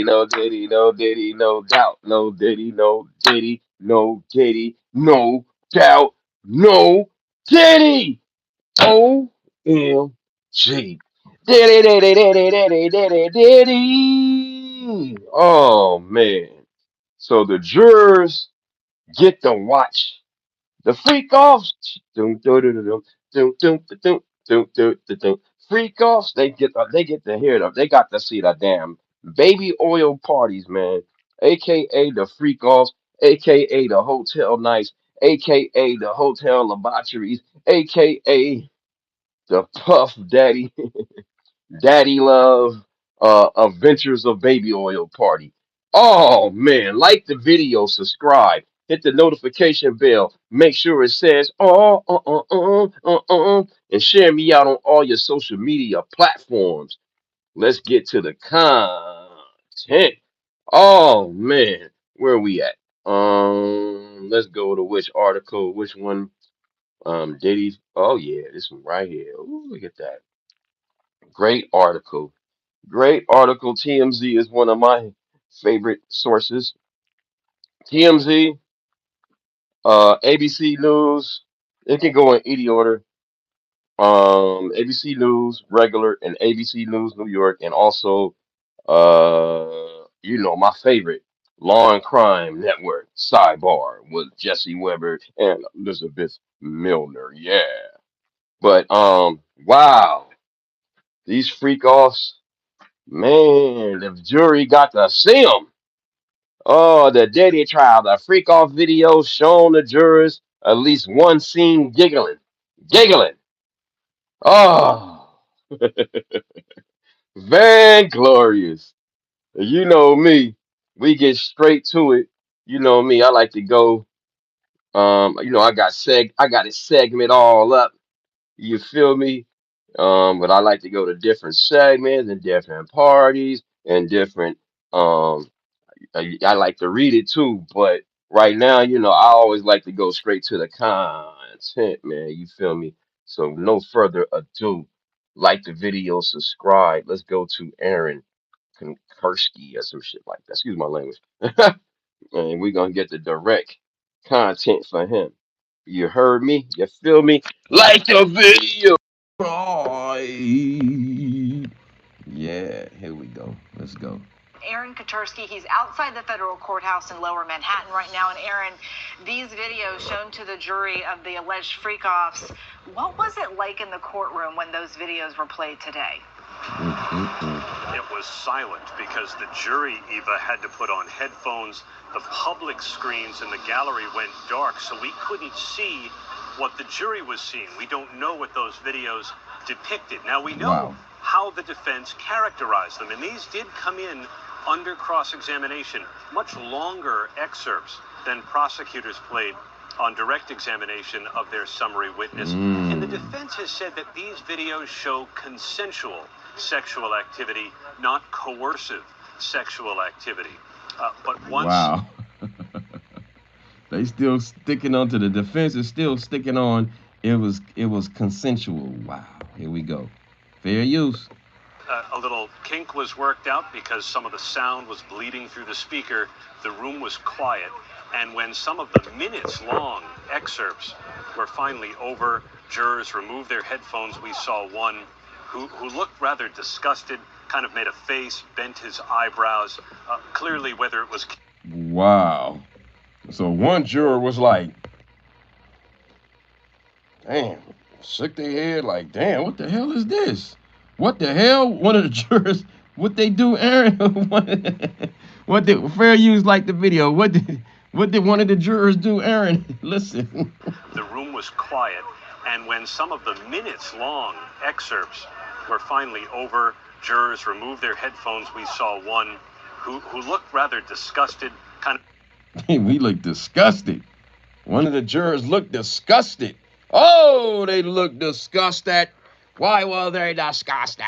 no Diddy, no Diddy, no doubt, no Diddy, no Diddy, no Diddy, no doubt, no Diddy. OMG. Diddy, diddy, diddy, diddy, diddy, diddy. Oh man. So the jurors get to watch the freak offs. Dum, dum, dum, dum, dum, dum, dum, dum, dum, dum, dum. Freak offs. They get to hear them. They got to see the damn baby oil parties, man. AKA the freak offs, AKA the hotel nights, AKA the hotel debaucheries, AKA the Puff Daddy, Daddy Love, Adventures of Baby Oil Party. Oh man, like the video, subscribe, hit the notification bell, make sure it says and share me out on all your social media platforms. Let's get to the content. Oh man, where are we at? Let's go to which article, which one? Diddy. Oh yeah, this one right here. Ooh, look at that. Great article. Great article. TMZ is one of my favorite sources. TMZ, ABC News. It can go in any order. ABC News regular and ABC News New York, and also my favorite, Law and Crime Network, Sidebar with Jesse Weber and Elizabeth Milner. Yeah. But wow, these freak offs, man, the jury got to see them. Oh, the Diddy trial, the freak off video showing the jurors at least one scene giggling. Giggling. Oh, very glorious. You know me. We get straight to it. You know me. I like to go. I got a segment all up. You feel me? But I like to go to different segments and different parties and different um I like to read it too, but right now, I always like to go straight to the content, man. You feel me? So no further ado. Like the video, subscribe. Let's go to Aaron Kursky or some shit like that. Excuse my language. And we're gonna get the direct content for him. You heard me? You feel me? Like the video. Right. Yeah, here we go. Let's go. Aaron Katursky. He's outside the federal courthouse in Lower Manhattan right now. And Aaron, these videos shown to the jury of the alleged freak-offs, what was it like in the courtroom when those videos were played today? It was silent because the jury, Eva, had to put on headphones. The public screens in the gallery went dark, so we couldn't see what the jury was seeing. We don't know what those videos depicted. Now, we know how the defense characterized them, and these did come in under cross-examination, much longer excerpts than prosecutors played on direct examination of their summary witness. And the defense has said that these videos show consensual sexual activity, not coercive sexual activity. But once... They still sticking on to the defense is still sticking on. It was consensual. Wow. Here we go. Fair use. A little kink was worked out because some of the sound was bleeding through the speaker. The room was quiet. And when some of the minutes-long excerpts were finally over, jurors removed their headphones. We saw one who looked rather disgusted, kind of made a face, bent his eyebrows, clearly whether it was... Wow. So one juror was like, damn, shook their head like, damn, what the hell is this? What the hell? One of the jurors, what they do, Aaron? what did fair use like the video? What did one of the jurors do, Aaron? Listen. The room was quiet, and when some of the minutes-long excerpts were finally over, jurors removed their headphones. We saw one who looked rather disgusted, kind of... We looked disgusted. One of the jurors looked disgusted. Oh, they looked disgusted. Why were they disgusted?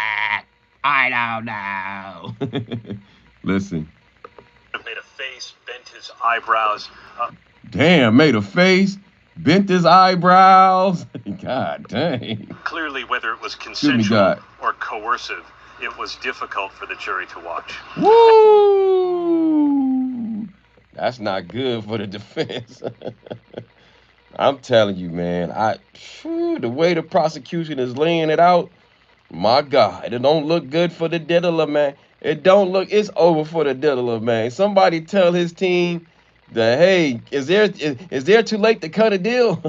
I don't know. Listen. Made a face, bent his eyebrows. Damn, made a face, bent his eyebrows. God dang. Clearly, whether it was consensual or coercive it was difficult for the jury to watch. Woo! That's not good for the defense. I'm telling you, man. The way the prosecution is laying it out, my God, it don't look good for the diddler, man. It don't look. It's over for the diddler, man. Somebody tell his team that, hey, is there too late to cut a deal?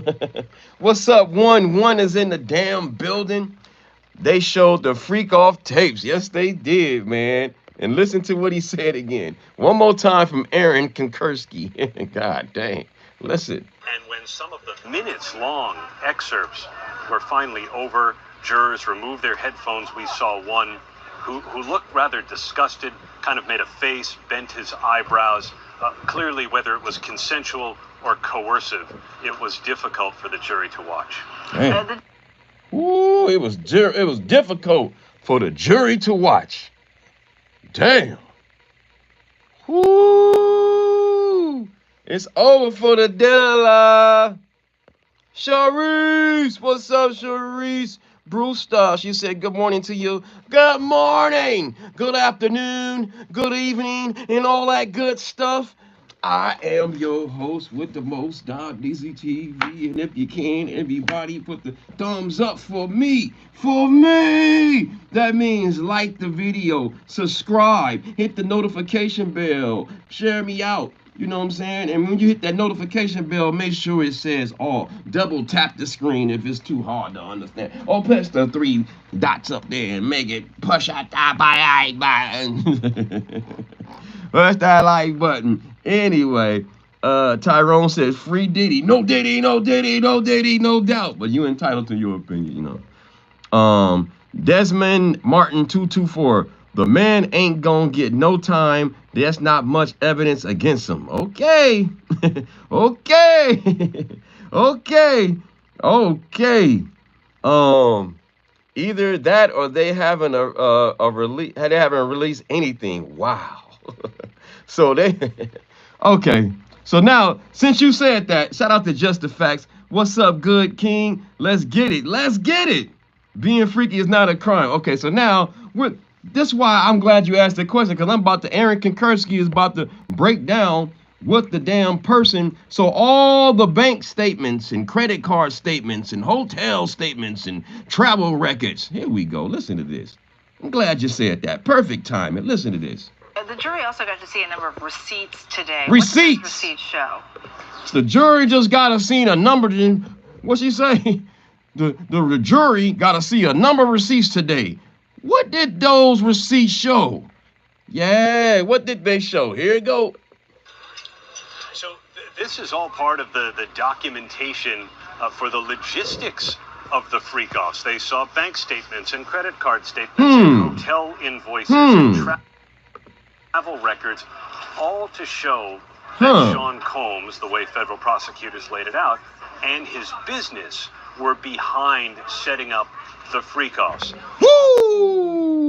What's up? One is in the damn building. They showed the freak off tapes. Yes, they did, man. And listen to what he said again. One more time from Aaron Konkursky. God dang. Listen. And when some of the minutes long excerpts were finally over, jurors removed their headphones. We saw one who looked rather disgusted, kind of made a face, bent his eyebrows. Clearly, whether it was consensual or coercive, it was difficult for the jury to watch. Man. Ooh, it was difficult for the jury to watch. Damn. Ooh, it's over for the diddler. Sharice, what's up, Sharice? Brewster, she said good morning to you. Good morning, good afternoon, good evening, and all that good stuff. I am your host with the most, Don Dizzy TV. And if you can, everybody put the thumbs up for me. For me! That means like the video, subscribe, hit the notification bell, share me out. You know what I'm saying? And when you hit that notification bell, make sure it says all. Double tap the screen if it's too hard to understand. Or press the 3 dots up there and make it push out that like button. Push that like button. Anyway, Tyrone says free Diddy. No Diddy, no Diddy, no Diddy, no doubt. But you entitled to your opinion, you know. Desmond Martin 224. The man ain't gonna get no time. There's not much evidence against him. Okay. Okay. Okay. Okay. Either that or they haven't they haven't released anything. Wow. So they okay. So now, since you said that, shout out to Just the Facts. What's up, good king? Let's get it. Let's get it. Being freaky is not a crime. Okay, so now this is why I'm glad you asked the question, because Aaron Konkursky is about to break down what the damn person, so all the bank statements and credit card statements and hotel statements and travel records. Here we go. Listen to this. I'm glad you said that. Perfect timing. Listen to this. The jury also got to see a number of receipts today. Receipts. What does this receipt show? The jury just got to see a number. What's she say? The jury got to see a number of receipts today. What did those receipts show? Yeah, what did they show? Here you go. So this is all part of the documentation for the logistics of the freak-offs. They saw bank statements and credit card statements and hotel invoices and travel records, all to show that Sean Combs, the way federal prosecutors laid it out, and his business were behind setting up the freak-offs. Woo!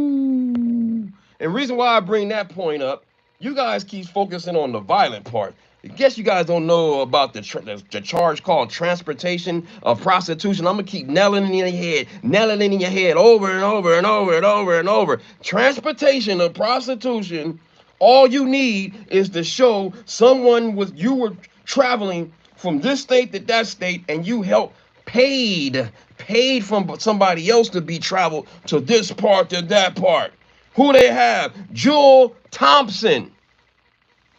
And reason why I bring that point up, you guys keep focusing on the violent part. I guess you guys don't know about the charge called transportation of prostitution. I'm going to keep nailing it in your head over and over and over and over and over. Transportation of prostitution, all you need is to show someone you were traveling from this state to that state and you helped paid from somebody else to be traveled to this part to that part. Who they have? Jewel Thompson.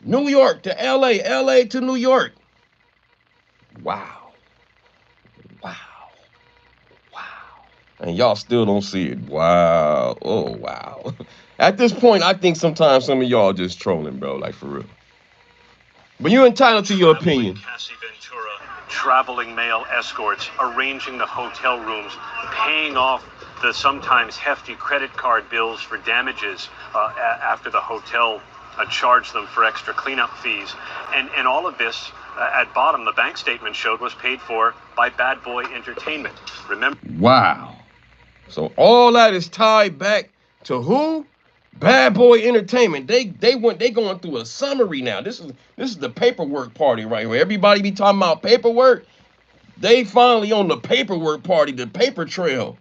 New York to LA, LA to New York. Wow. Wow. Wow. And y'all still don't see it. Wow. Oh, wow. At this point, I think sometimes some of y'all just trolling, bro, like for real. But you're entitled to your opinion. Cassie Ventura, traveling male escorts, arranging the hotel rooms, paying off the sometimes hefty credit card bills for damages after the hotel charged them for extra cleanup fees. And all of this, at bottom, the bank statement showed, was paid for by Bad Boy Entertainment. Remember? Wow. So all that is tied back to who? Bad Boy Entertainment. They going through a summary now. This is the paperwork party right here. Everybody be talking about paperwork. They finally on the paperwork party, the paper trail.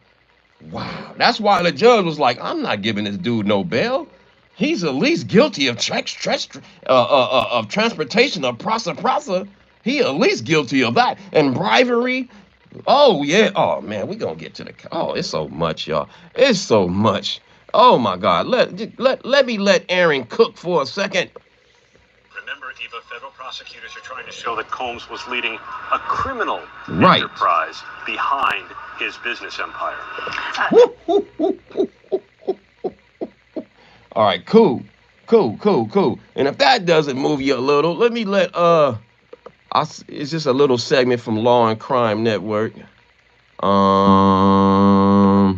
Wow. That's why the judge was like, I'm not giving this dude no bail. He's at least guilty of of transportation of prasa. He at least guilty of that. And bribery. Oh, yeah. Oh, man, we going to get to the... Oh, it's so much, y'all. It's so much. Oh, my God. Let me let Aaron cook for a second. Remember, Eva, federal prosecutors are trying to show that Combs was leading a criminal Right. enterprise behind his business empire. All right, cool. And if that doesn't move you a little, let me let it's just a little segment from Law and Crime Network. I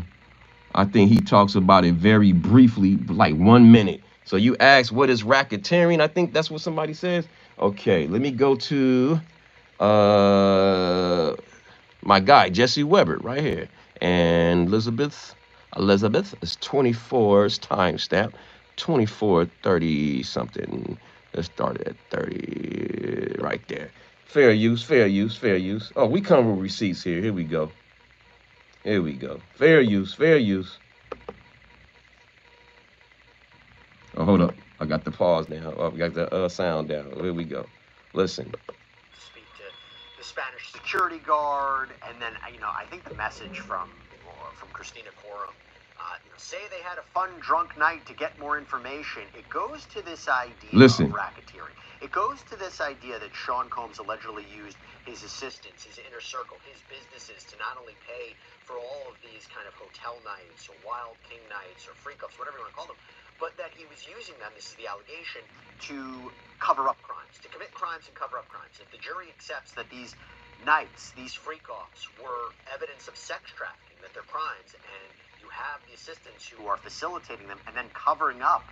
think he talks about it very briefly, like 1 minute. So you ask, what is racketeering? I think that's what somebody says. Okay, let me go to my guy, Jesse Weber, right here. And Elizabeth is 24's timestamp, 24:30 something. Let's start at 30 right there. Fair use. Oh, we come with receipts here. Here we go. Fair use. Oh, hold up. I got the pause now. Oh, I got the sound down. Here we go. Listen. Speak to the Spanish security guard, and then I think the message from Christina Courtroom. Say they had a fun drunk night to get more information. It goes to this idea of racketeering. It goes to this idea that Sean Combs allegedly used his assistants, his inner circle, his businesses to not only pay for all of these kind of hotel nights or Wild King nights or freak-offs, whatever you want to call them, but that he was using them, this is the allegation, to cover up crimes, to commit crimes and cover up crimes. If the jury accepts that these nights, these freak-offs, were evidence of sex trafficking, that they're crimes, and you have the assistants who are facilitating them and then covering up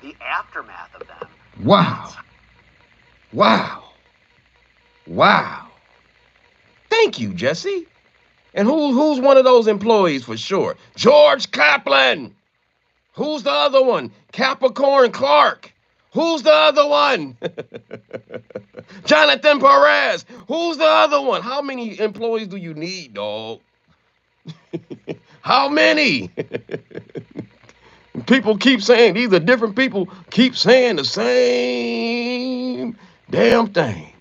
the aftermath of them. Wow. Thank you, Jesse. And who's one of those employees for sure? George Kaplan. Who's the other one? Capricorn Clark. Who's the other one? Jonathan Perez. Who's the other one? How many employees do you need, dog? How many? People keep saying, these are different people, keep saying the same damn thing.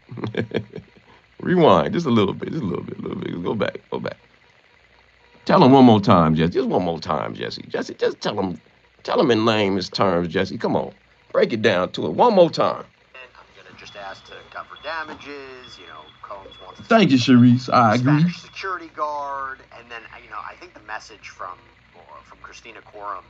Rewind, just a little bit. Go back. Tell them one more time, Jesse. Just one more time, Jesse. Jesse, just tell them in layman's terms, Jesse. Come on, break it down to it one more time. And I'm gonna just ask to cover damages. Combs wants. Thank you, Sharice. I agree. Spanish security guard, and then I think the message from Christina Courtroom.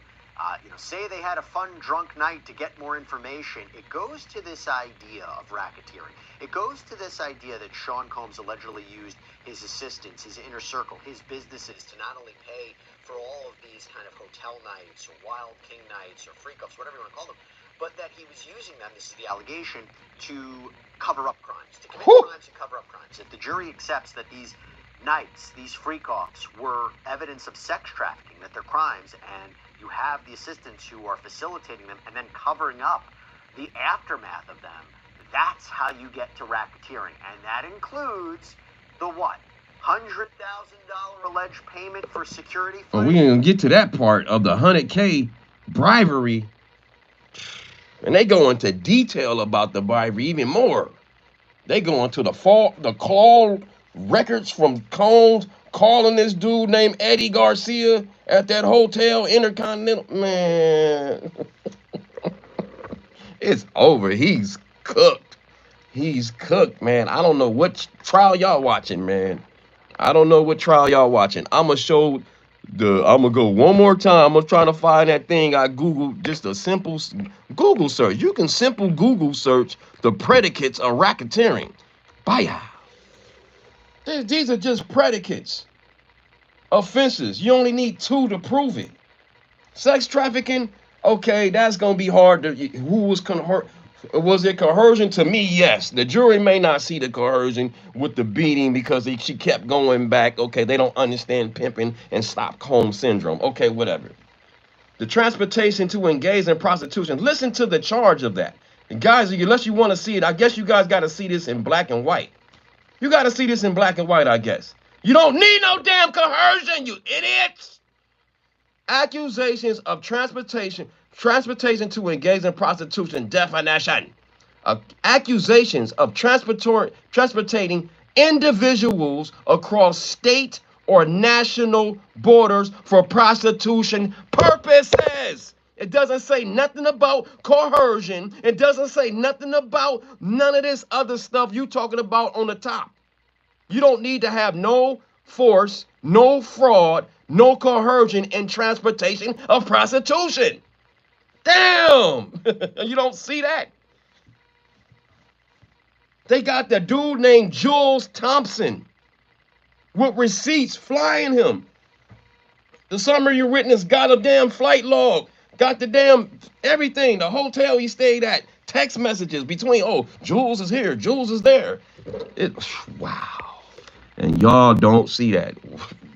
Say they had a fun drunk night to get more information. It goes to this idea of racketeering. It goes to this idea that Sean Combs allegedly used his assistants, his inner circle, his businesses to not only pay for all of these kind of hotel nights or Wild King nights or freak-offs, whatever you want to call them, but that he was using them, this is the allegation, to cover up crimes, to commit crimes and cover up crimes. If the jury accepts that these nights, these freak-offs, were evidence of sex trafficking, that they're crimes, and you have the assistants who are facilitating them and then covering up the aftermath of them, that's how you get to racketeering. And that includes the what? $100,000 alleged payment for security footage? Oh, we ain't gonna get to that part of the 100K bribery. And they go into detail about the bribery even more. They go into the call records from Combs calling this dude named Eddie Garcia at that hotel, Intercontinental. Man, it's over. He's cooked, man. I don't know what trial y'all watching, man. I'm gonna go one more time. I'm gonna try to find that thing I Googled, just a simple Google search. You can simple Google search the predicates of racketeering. Baya. These are just predicates. Offenses. You only need 2 to prove it. Sex trafficking, okay, that's gonna be hard to. Who was Was it coercion? To me, yes. The jury may not see the coercion with the beating because she kept going back. Okay, they don't understand pimping and Stockholm syndrome. Okay, whatever. The transportation to engage in prostitution. Listen to the charge of that. And guys, unless you want to see it, I guess you guys got to see this in black and white. You got to see this in black and white, I guess. You don't need no damn coercion, you idiots. accusations of transportation to engage in prostitution definition. Accusations of transporting individuals across state or national borders for prostitution purposes. It doesn't say nothing about coercion. It doesn't say nothing about none of this other stuff you talking about on the top. You don't need to have no force, no fraud, no coercion in transportation of prostitution. Damn! You don't see that. They got the dude named Jules Thompson with receipts flying him. The summary witness got a damn flight log, got the damn everything, the hotel he stayed at, text messages between, oh, Jules is here, Jules is there. Wow. And y'all don't see that.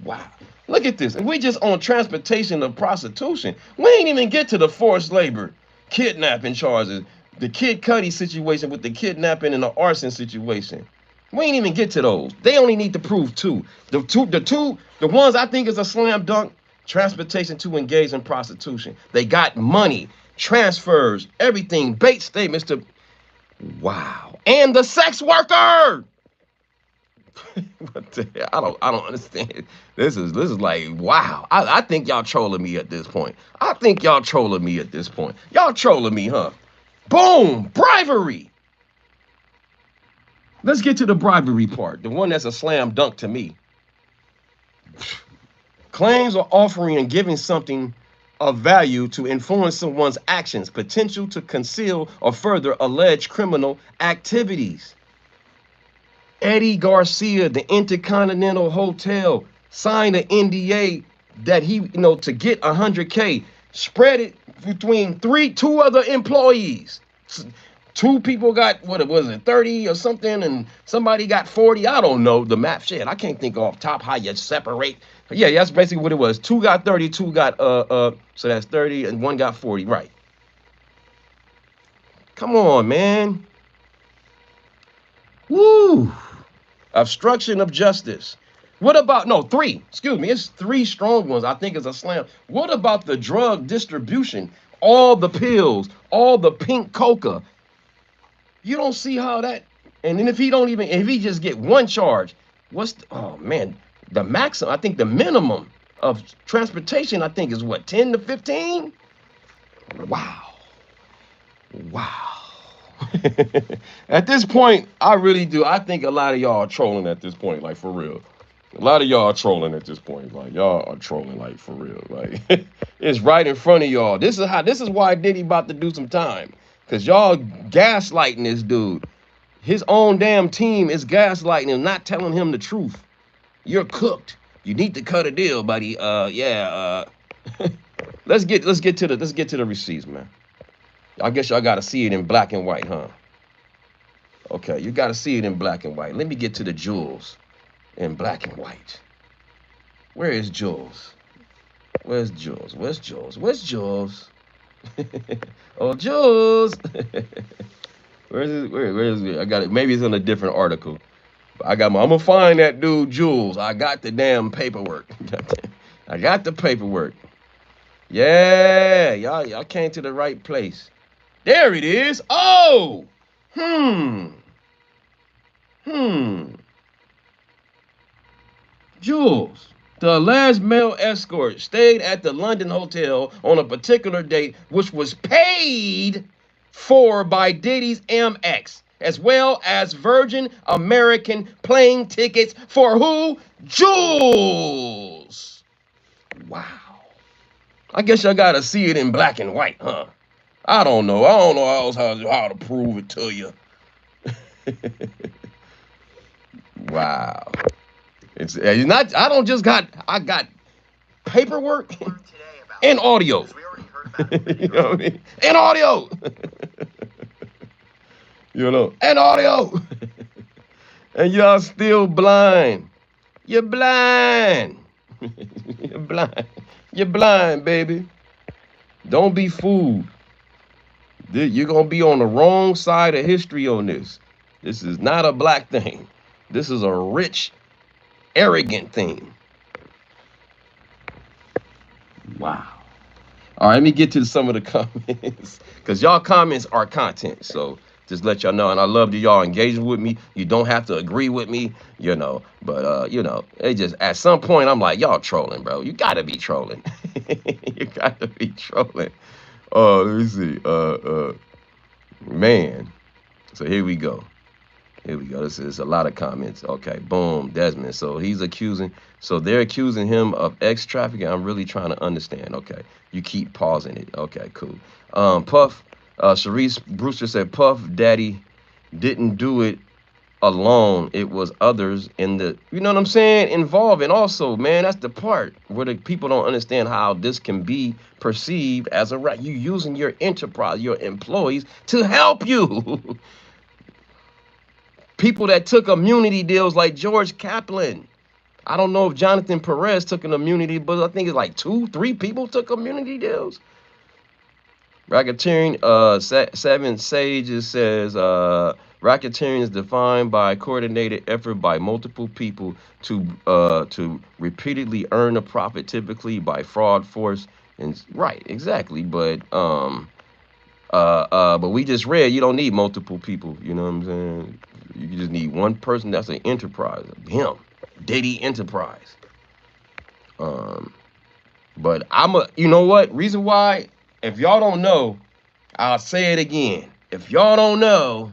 Wow. Look at this. And we just on transportation of prostitution. We ain't even get to the forced labor, kidnapping charges, the Kid Cudi situation with the kidnapping and the arson situation. We ain't even get to those. They only need to prove two. The ones I think is a slam dunk, transportation to engage in prostitution. They got money, transfers, everything, bait statements to, wow. And the sex worker. What the hell? I don't understand. This is like, wow. I think y'all trolling me at this point. Y'all trolling me, huh? Boom, bribery. Let's get to the bribery part, the one that's a slam dunk to me. Claims of offering and giving something of value to influence someone's actions, potential to conceal or further alleged criminal activities. Eddie Garcia, the Intercontinental Hotel, signed an NDA that he, to get 100K, spread it between two other employees. Two people got, what was it, 30 or something, and somebody got 40. I don't know the map. Shit, I can't think off top how you separate. Yeah, that's basically what it was. Two got 30, two got, so that's 30, and one got 40, right. Come on, man. Woo. Obstruction of justice. What about, no, three, excuse me, it's three strong ones. I think it's a slam. What about the drug distribution? All the pills, all the pink coca. You don't see how that, and then if he just get one charge, oh man, the maximum, I think the minimum of transportation, I think is what, 10 to 15? Wow. At this point, I really do. I think a lot of y'all are trolling at this point, like for real. A lot of y'all are trolling at this point. Like y'all are trolling, like for real. Like it's right in front of y'all. This is why Diddy about to do some time. Cause y'all gaslighting this dude. His own damn team is gaslighting him, not telling him the truth. You're cooked. You need to cut a deal, buddy. Let's get to the receipts, man. I guess y'all gotta see it in black and white, huh? Okay, you gotta see it in black and white. Let me get to the jewels in black and white. Where is Jules? Where's Jules? Oh, Jules. Where is it? I got it. Maybe it's in a different article. I'm gonna find that dude, Jules. I got the damn paperwork. I got the paperwork. Yeah, y'all came to the right place. There it is. Oh, Jules, the alleged male escort, stayed at the London hotel on a particular date, which was paid for by Diddy's Amex, as well as Virgin American plane tickets for who? Jules. Wow. I guess y'all gotta see it in black and white, huh? I don't know how to prove it to you. Wow. It's not, I got paperwork and audio. You know what I mean? And audio. And audio. And y'all still blind. You're blind. You're blind, baby. Don't be fooled. You're going to be on the wrong side of history on this. This is not a black thing. This is a rich, arrogant thing. Wow. All right, let me get to some of the comments because y'all comments are content. So just let y'all know, and I love that y'all engaging with me. You don't have to agree with me, but it just at some point I'm like, y'all trolling, bro. You gotta be trolling. You gotta be trolling. Oh, let me see. Man. So here we go. Here we go. This is a lot of comments. Okay, boom, Desmond. So they're accusing him of X trafficking. I'm really trying to understand. Okay, you keep pausing it. Okay, cool. Puff, Sharice Brewster said Puff Daddy didn't do it alone. It was others in the, you know what I'm saying, involved. And also, man, that's the part where the people don't understand how this can be perceived as a right. You using your enterprise, your employees to help you. People that took immunity deals like George Kaplan. I don't know if Jonathan Perez took an immunity, but I think it's like 2, 3 people took immunity deals. Racketeering, Seven Sages says, racketeering is defined by coordinated effort by multiple people to repeatedly earn a profit, typically by fraud, force, and right, exactly. But we just read you don't need multiple people. You know what I'm saying? You just need one person. That's an enterprise. Him, Diddy Enterprise. Um, but you know what? Reason why, if y'all don't know, I'll say it again. If y'all don't know,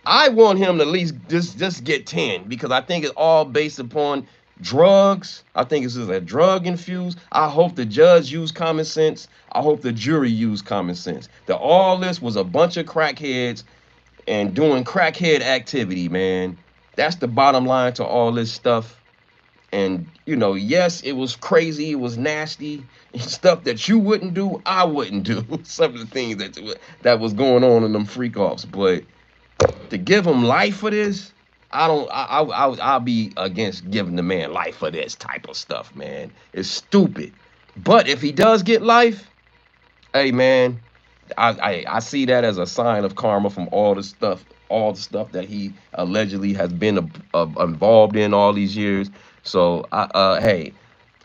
I want him to at least just get 10 because I think it's all based upon drugs. I think it's just a drug infused. I hope the judge used common sense. I hope the jury used common sense. That all this was a bunch of crackheads and doing crackhead activity, man. That's the bottom line to all this stuff. And yes, it was crazy, it was nasty, stuff that you wouldn't do, I wouldn't do. Some of the things that was going on in them freak offs, but to give him life for this, I don't. I'll be against giving the man life for this type of stuff, man. It's stupid. But if he does get life, hey, man, I see that as a sign of karma from all the stuff that he allegedly has been involved in all these years. So hey,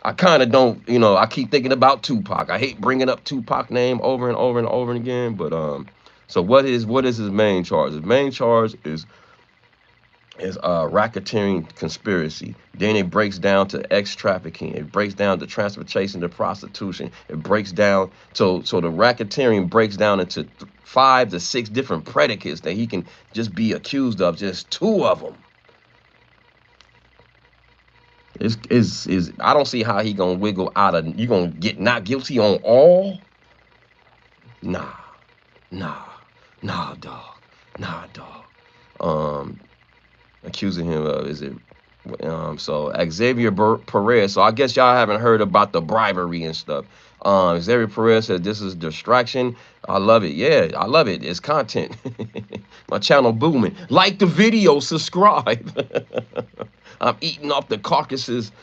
I kind of don't, I keep thinking about Tupac. I hate bringing up Tupac name over and over and over again, but so what is his main charge? His main charge is racketeering conspiracy. Then it breaks down to X trafficking. It breaks down to transportation to prostitution. It breaks down so the racketeering breaks down into 5 to 6 different predicates that he can just be accused of. Just 2 of them. Is I don't see how he gonna wiggle out of. You gonna get not guilty on all? Nah, nah, nah, dog, nah, dog. Accusing him of so Xavier Perez. So I guess y'all haven't heard about the bribery and stuff. Xavier Perez said this is distraction. I love it. Yeah, I love it. It's content. My channel booming. Like the video, subscribe. I'm eating off the carcasses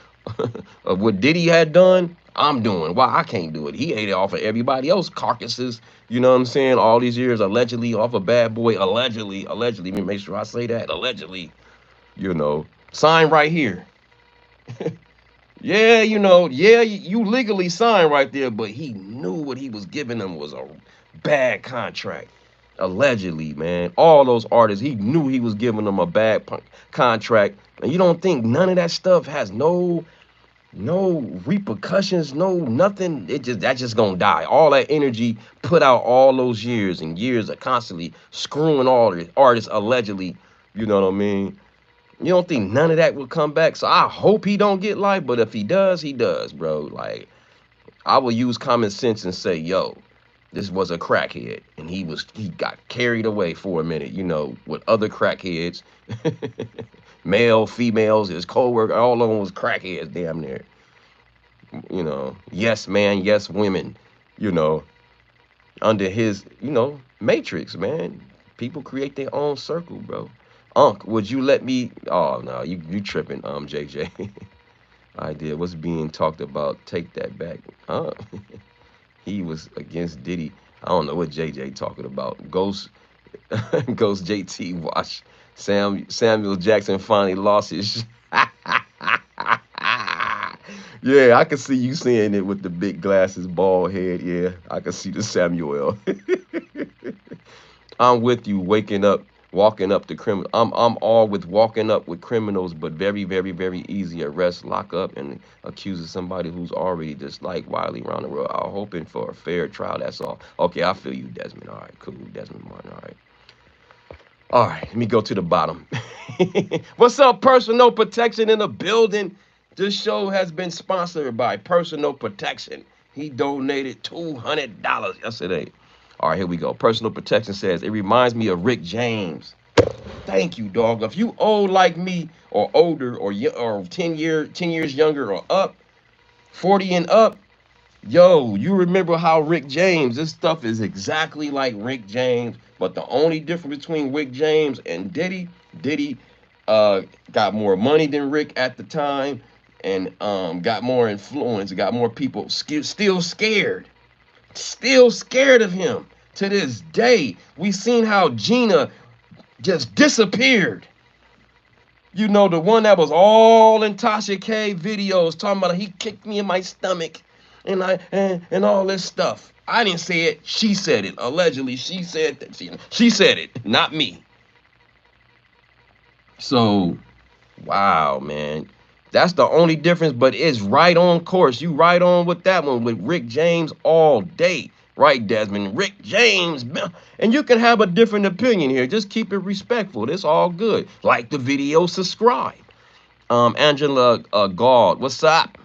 of what Diddy had done. I'm doing. Why I can't do it? He ate it off of everybody else carcasses. You know what I'm saying? All these years, allegedly off a Bad Boy. Allegedly. Let me make sure I say that. Allegedly. Sign right here. Yeah, you legally signed right there, but he knew what he was giving them was a bad contract. Allegedly, man. All those artists, he knew he was giving them a bad contract. And you don't think none of that stuff has no repercussions, no nothing. That's just gonna die. All that energy put out all those years and years of constantly screwing all the artists allegedly. You know what I mean? You don't think none of that will come back? So I hope he don't get life, but if he does, he does, bro. Like, I will use common sense and say, yo, this was a crackhead, and he got carried away for a minute, with other crackheads, male, females, his co-worker, all of them was crackheads, damn near. Yes, man, yes, women, under his, matrix, man. People create their own circle, bro. Unc, would you let me? Oh no, you tripping, JJ. Idea what's being talked about. Take that back. He was against Diddy. I don't know what JJ talking about. Ghost, Ghost JT. Watch. Samuel Jackson finally lost his. Yeah, I can see you saying it with the big glasses, bald head. Yeah, I can see the Samuel. I'm with you, waking up, walking up to criminal. I'm all with walking up with criminals, but very, very, very easy arrest, lock up, and accusing somebody who's already just like wildly around the world. I'm hoping for a fair trial. That's all. Okay, I feel you, Desmond. All right, cool, Desmond Martin. All right. All right, let me go to the bottom. What's up, Personal Protection in the building? This show has been sponsored by Personal Protection. He donated $200 yesterday. All right, here we go. Personal Protection says, it reminds me of Rick James. Thank you, dog. If you old like me or older or 10 years younger or up, 40 and up, yo, you remember how Rick James, this stuff is exactly like Rick James, but the only difference between Rick James and Diddy got more money than Rick at the time and got more influence, got more people still scared of him. To this day, we seen how Gina just disappeared. You know, the one that was all in Tasha K videos talking about he kicked me in my stomach and all this stuff. I didn't say it. She said it. Allegedly, she said that. She said it, not me. So, wow, man. That's the only difference, but it's right on course. You right on with that one with Rick James all day. Right, Desmond? Rick James. And you can have a different opinion here. Just keep it respectful. It's all good. Like the video, subscribe. Angela Gaud, what's up?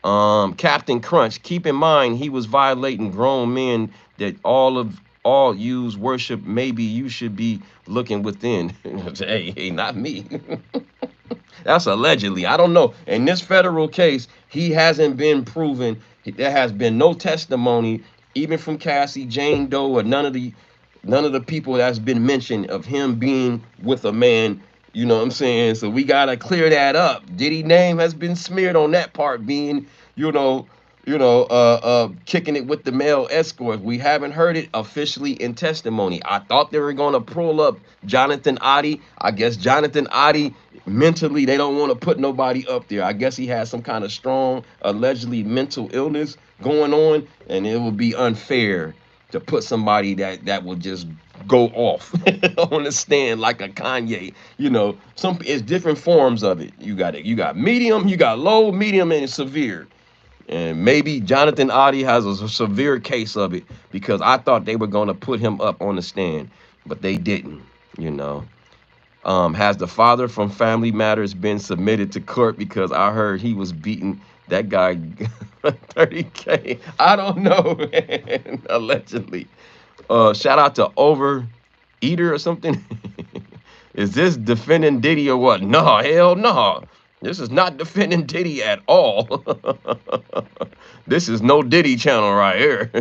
Captain Crunch, keep in mind he was violating grown men that all use worship. Maybe you should be looking within. Hey, not me. That's allegedly. I don't know. In this federal case, he hasn't been proven. There has been no testimony, even from Cassie, Jane Doe, or none of the people that's been mentioned of him being with a man. You know what I'm saying? So we gotta clear that up. Diddy name has been smeared on that part, being, kicking it with the male escorts. We haven't heard it officially in testimony. I thought they were gonna pull up Jonathan Oddie. I guess Jonathan Oddie mentally they don't want to put nobody up there. I guess he has some kind of strong, allegedly mental illness going on, and it would be unfair to put somebody that will just go off on the stand like a Kanye. You know, it's different forms of it. You got medium, you got low, medium, and severe. And maybe Jonathan Oddie has a severe case of it because I thought they were going to put him up on the stand, but they didn't, you know. Has the father from Family Matters been submitted to court because I heard he was beating that guy 30K? I don't know, man. Allegedly. Shout out to Overeater or something. Is this defending Diddy or what? No, hell no. This is not defending Diddy at all. This is no Diddy channel right here.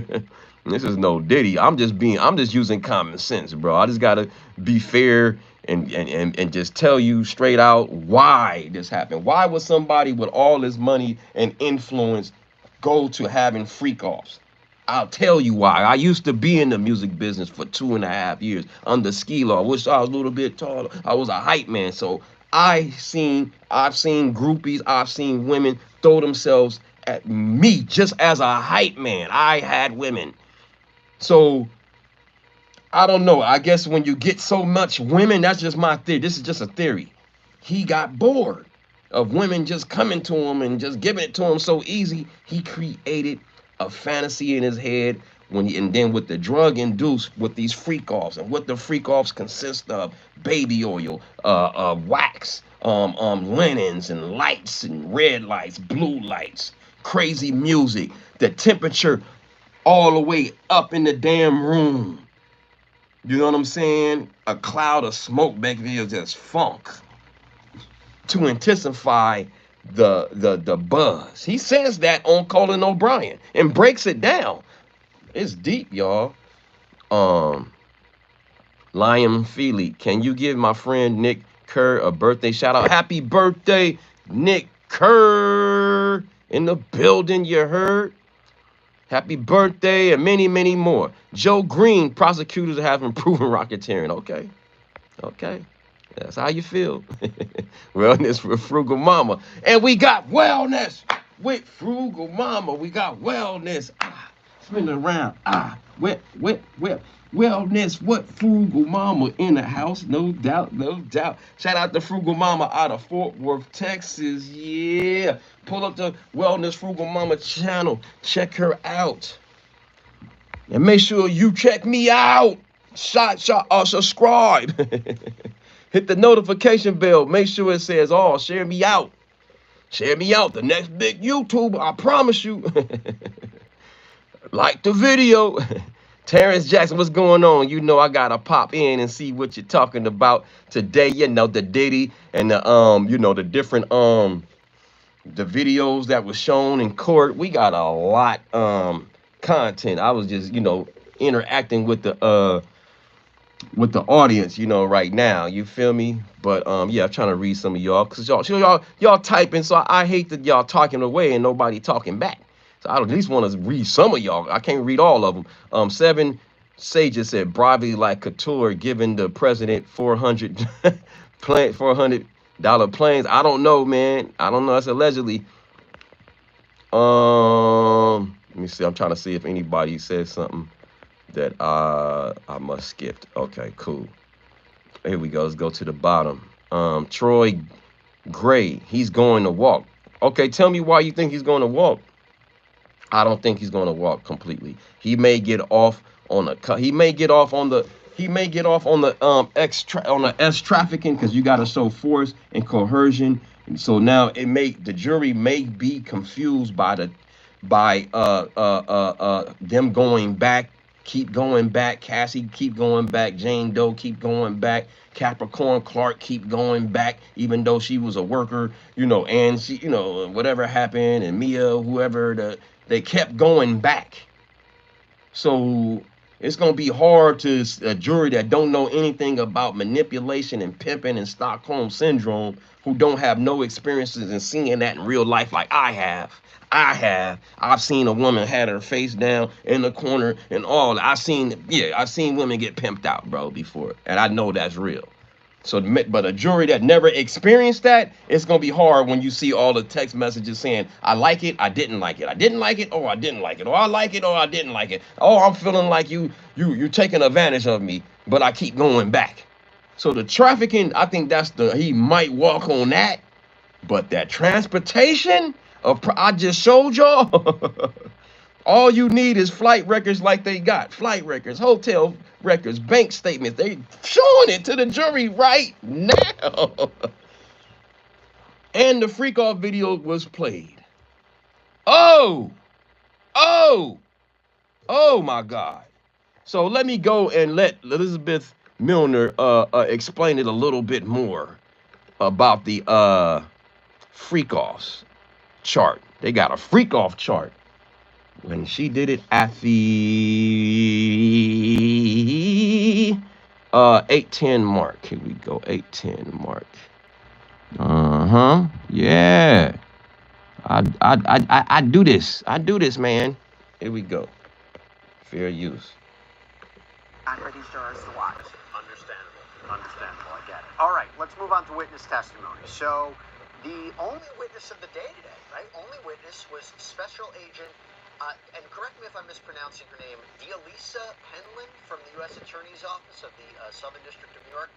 This is no Diddy. I'm just using common sense, bro. I just gotta be fair and just tell you straight out why this happened. Why would somebody with all this money and influence go to having freak offs? I'll tell you why. I used to be in the music business for 2.5 years under Ski Law. I wish I was a little bit taller. I was a hype man. So I've seen groupies, I've seen women throw themselves at me just as a hype man. I had women. So I don't know. I guess when you get so much women, that's just my theory. This is just a theory. He got bored of women just coming to him and just giving it to him so easy. He created a fantasy in his head and then with the drug induced with these freak offs, and what the freak offs consist of: baby oil, wax, linens and lights and red lights, blue lights, crazy music, the temperature all the way up in the damn room. You know what I'm saying? A cloud of smoke back there, just funk to intensify the buzz. He says that on Colin O'Brien and breaks it down. It's deep, y'all. Liam Feely, can you give my friend Nick Kerr a birthday shout out? Happy birthday, Nick Kerr, in the building, you heard? Happy birthday, and many, many more. Joe Green, prosecutors have been proven racketeering. Okay. That's how you feel. Wellness with Frugal Mama. And we got wellness with frugal mama. We got wellness. Spin around. Whip. Wellness, what frugal mama in the house, no doubt, no doubt. Shout out to frugal mama out of Fort Worth, Texas. Yeah, pull up the wellness frugal mama channel. Check her out, and make sure you check me out. Subscribe. Hit the notification bell. Make sure it says, "Oh, share me out. Share me out." The next big YouTuber, I promise you. Like the video. Terrence Jackson, what's going on? You know I gotta pop in and see what you're talking about today. You know, the Diddy and the you know, the different the videos that was shown in court. We got a lot content. I was just, you know, interacting with the audience, you know, right now. You feel me? But yeah, I'm trying to read some of y'all because y'all typing, so I hate that y'all talking away and nobody talking back. So I at least want to read some of y'all. I can't read all of them. Seven Sages said bribery like Couture giving the president 400 $400 planes. I don't know, man. I don't know. That's allegedly. Let me see. I'm trying to see if anybody says something that I must skipped. Okay, cool. Here we go. Let's go to the bottom. Troy Gray, he's going to walk. Okay, tell me why you think he's going to walk. I don't think he's going to walk completely. He may get off on a he may get off on the S trafficking because you got to show force and coercion. And so now the jury may be confused by them going back, keep going back, Cassie keep going back, Jane Doe keep going back, Capricorn Clark keep going back, even though she was a worker, you know, and she, you know, whatever happened, and Mia, whoever, they kept going back. So it's gonna be hard to a jury that don't know anything about manipulation and pimping and Stockholm syndrome, who don't have no experiences in seeing that in real life like I have. I've seen a woman had her face down in the corner and all. I've seen women get pimped out, bro, before, and I know that's real. So, but a jury that never experienced that, it's gonna be hard when you see all the text messages saying, "I like it, I didn't like it, I didn't like it, or I didn't like it, or I like it, or I didn't like it. Oh, I'm feeling like you're taking advantage of me, but I keep going back." So the trafficking, I think he might walk on that, but that transportation I just showed y'all. All you need is flight records like they got. Flight records, hotel records, bank statements. They showing it to the jury right now. And the freak off video was played. Oh, oh, oh my God. So let me go and let Elizabeth Milner explain it a little bit more about the freak offs chart. They got a freak off chart. When she did it at the 8:10 mark. Here we go, 8:10 mark. Yeah. I do this. I do this, man. Here we go. Fair use. For these jurors to watch. Understandable. I get it. All right, let's move on to witness testimony. So, the only witness of the day today, right? Only witness was Special Agent, and correct me if I'm mispronouncing her name, Dialisa Penland from the U.S. Attorney's Office of the Southern District of New York.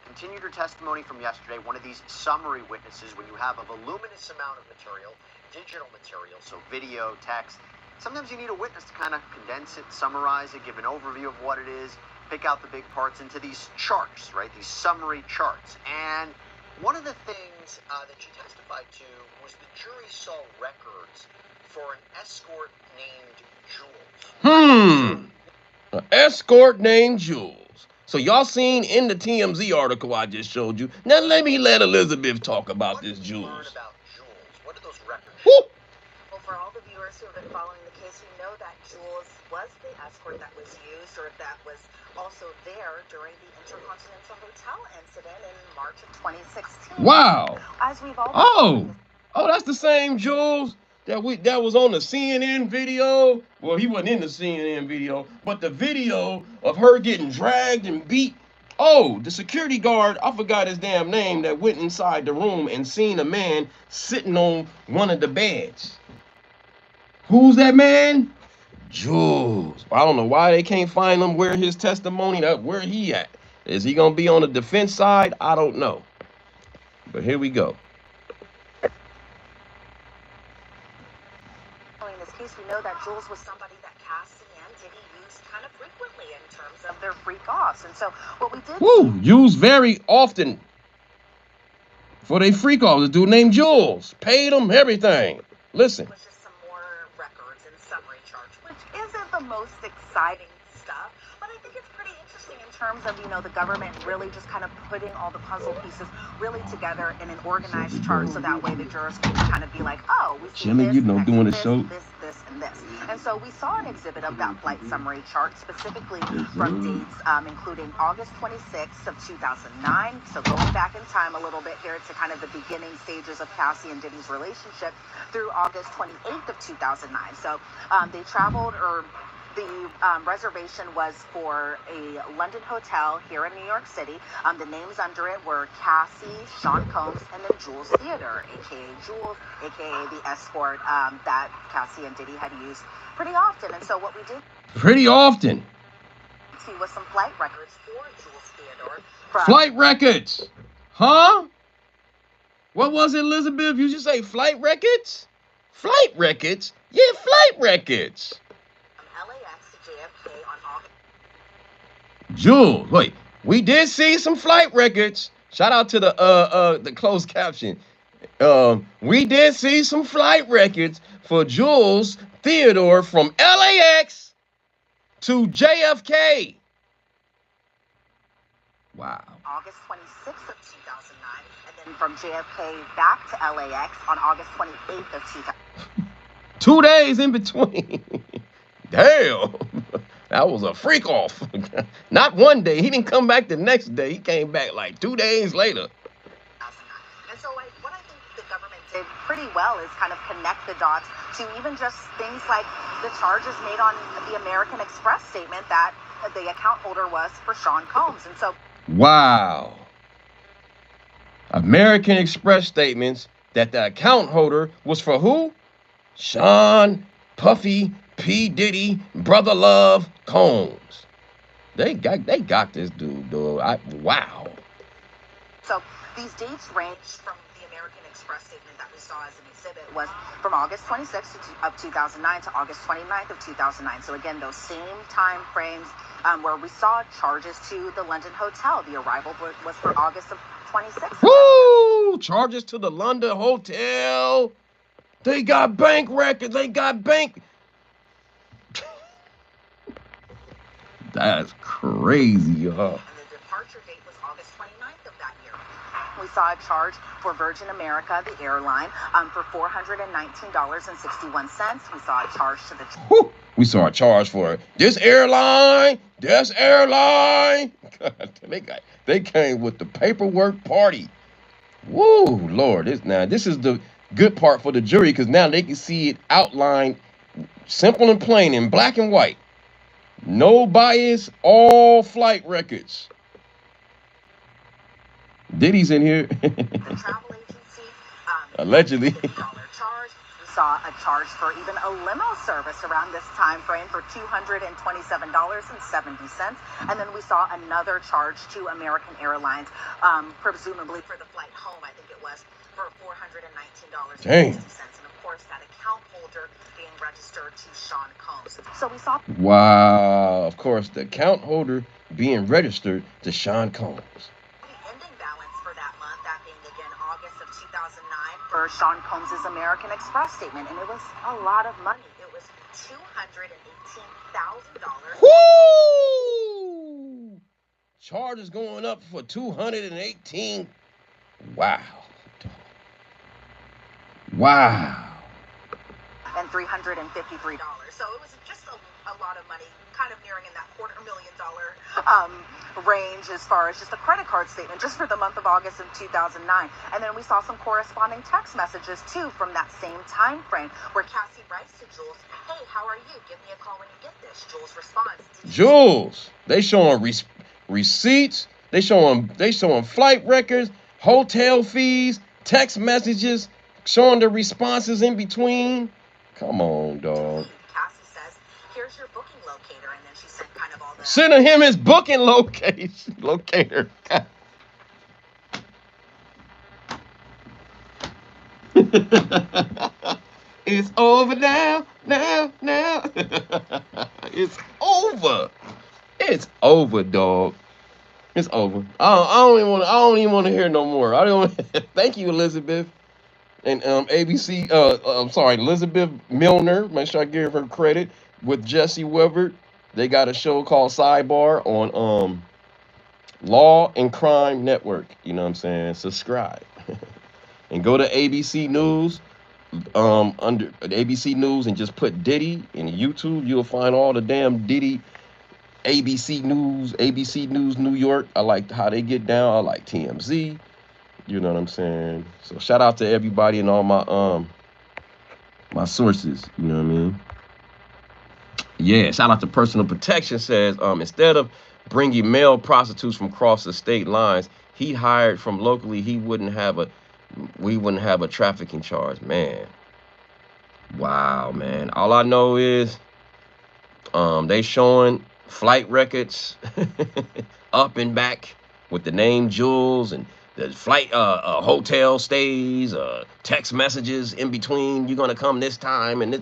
Continued her testimony from yesterday. One of these summary witnesses, when you have a voluminous amount of material, digital material, so video, text, sometimes you need a witness to kind of condense it, summarize it, give an overview of what it is, pick out the big parts into these charts, right? These summary charts. And one of the things that she testified to was the jury saw records for an escort named Jules. An escort named Jules. So y'all seen in the TMZ article I just showed you. Now let Elizabeth talk about this Jules. What did you learn about Jules? What do those records Woo! Well, for all the viewers who have been following the case, we know that Jules was the escort that was used, or that was also there during the Intercontinental Hotel incident in March of 2016. Wow. As we've all that's the same Jules that was on the CNN video. Well, he wasn't in the CNN video, but the video of her getting dragged and beat Oh, the security guard, I forgot his damn name, that went inside the room and seen a man sitting on one of the beds. Who's that man? Jules. I don't know why they can't find him, where his testimony, where he at. Is he going to be on the defense side? I don't know. But here we go. In this case, we know that Jules was somebody that Cassie and Diddy used kind of frequently in terms of their freak offs. And so what we did Used very often for they freak offs. A dude named Jules. Paid him everything. Listen. was just some more records and summary charts, which isn't the most exciting stuff, but I think it's pretty interesting in terms of, you know, the government really just kind of putting all the puzzle pieces really together in an organized chart, so that way the jurors can kind of be like, oh, we see Jimmy, this, you know, doing the this, show. this, and this. And so we saw an exhibit of that flight summary chart, specifically from dates including August 26th of 2009. So going back in time a little bit here to kind of the beginning stages of Cassie and Diddy's relationship, through August 28th of 2009. So they traveled, or the reservation was for a London hotel here in New York City. The names under it were Cassie, Sean Combs, and then Jules Theodore, aka Jules, aka the escort that Cassie and Diddy had used pretty often. And so what we did Pretty often. was some flight records for Jules Theodore. Flight records. Huh? What was it, Elizabeth? You just say flight records? Flight records? Yeah, flight records. From LAX to JFK on August. Jules, wait. We did see some flight records. Shout out to the closed caption. We did see some flight records for Jules Theodore from LAX to JFK. Wow. August 26th of 2009, and then from JFK back to LAX on August 28th of 2000. 2 days in between. Damn. That was a freak off. Not one day. He didn't come back the next day. He came back like 2 days later. And so what I think the government did pretty well is kind of connect the dots to even just things like the charges made on the American Express statement that the account holder was for Sean Combs. And so wow. American Express statements that the account holder was for who? Sean Puffy P. Diddy Brother Love Combs. They got this dude, though. Wow. So these dates range from the American Express statement that we saw as an exhibit was from August 26th of 2009 to August 29th of 2009. So again, those same time frames where we saw charges to the London hotel. The arrival was for August of 26th. Woo! Charges to the London hotel. They got bank records. They got bank. That's crazy, huh? And the departure date was August 29th of that year. We saw a charge for Virgin America, the airline, for $419.61. We saw a charge to the... Whew. We saw a charge for this airline. God, they came with the paperwork party. Woo, Lord. This is the good part for the jury, because now they can see it outlined, simple and plain, in black and white. No bias, all flight records. Diddy's in here. The travel agency. Allegedly. Charge. We saw a charge for even a limo service around this time frame for $227.70. And then we saw another charge to American Airlines, presumably for the flight home, I think it was, for $419.60. Dang. And of course, that account holder being registered to Sean Combs. So we saw... Wow. Of course, the account holder being registered to Sean Combs. For Sean Combs' American Express statement, and it was a lot of money. It was $218,000. Woo! Charges going up for 218. Wow. Wow. And $353. So it was just a lot of money, kind of nearing in that $250,000 range as far as just a credit card statement just for the month of August of 2009. And then we saw some corresponding text messages too from that same time frame where Cassie writes to Jules, "Hey, how are you? Give me a call when you get this." Jules responds, Jules, they showing receipts. They showing flight records, hotel fees, text messages, showing the responses in between. Come on, dog. Cassie says, "Here's your booking locator," and then she sent kind of all the. Sending him his booking locator. It's over now. It's over. It's over, dog. It's over. I don't even want to hear no more. I don't. Thank you, Elizabeth and ABC. I'm sorry, Elizabeth Milner. Make sure I give her credit with Jesse Weber. They got a show called Sidebar on Law and Crime Network. You know what I'm saying? Subscribe and go to ABC News. Under ABC News and just put Diddy in YouTube. You'll find all the damn Diddy ABC News New York. I like how they get down. I like TMZ. You know what I'm saying? So shout out to everybody and all my sources. You know what I mean? Yeah. Shout out to Personal Protection says instead of bringing male prostitutes from across the state lines, he hired from locally. We wouldn't have a trafficking charge, man. Wow, man. All I know is they showing flight records up and back with the name Jules and the flight hotel stays, text messages in between. You're gonna come this time and